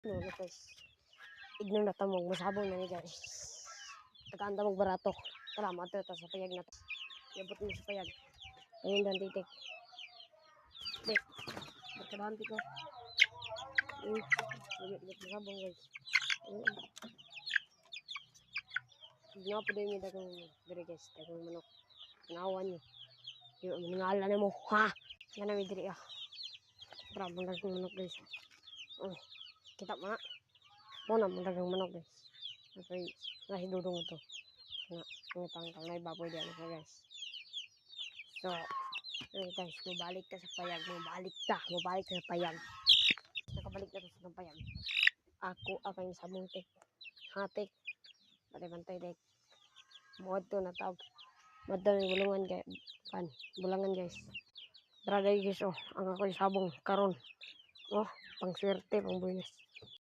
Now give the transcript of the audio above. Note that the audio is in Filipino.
No, guys. Ignon na tamog, masabong na ni guys. Tagaanda mong barato. Tara, mato ta sa payag na to. Yabot mo sa payag. Ayun dan titik. Tik. Magkadahanti ko. Masabong guys. Nga po din yung dagang diri guys. Dagang manok. Nawan nyo. Yung maningala na mo. Ha? Nga na may diri ah. Tara, dagang manok guys. Kita mo na. Muna, dagang manok guys. Okay, nahidudong ito. Ang tangkal na ibaboy diyan na guys. So, guys, mabalik ka sa payag. Mabalik ka sa payag. Nakabalik na to sa payag. Ako aking sabuntik. Hatik. Bantay dek. Muad to na tawag. Madal yung bulungan guys. Bulangan guys. Tara guys, oh. Ang ako'y sabong karon. Oh, pang swerte, pang bonus.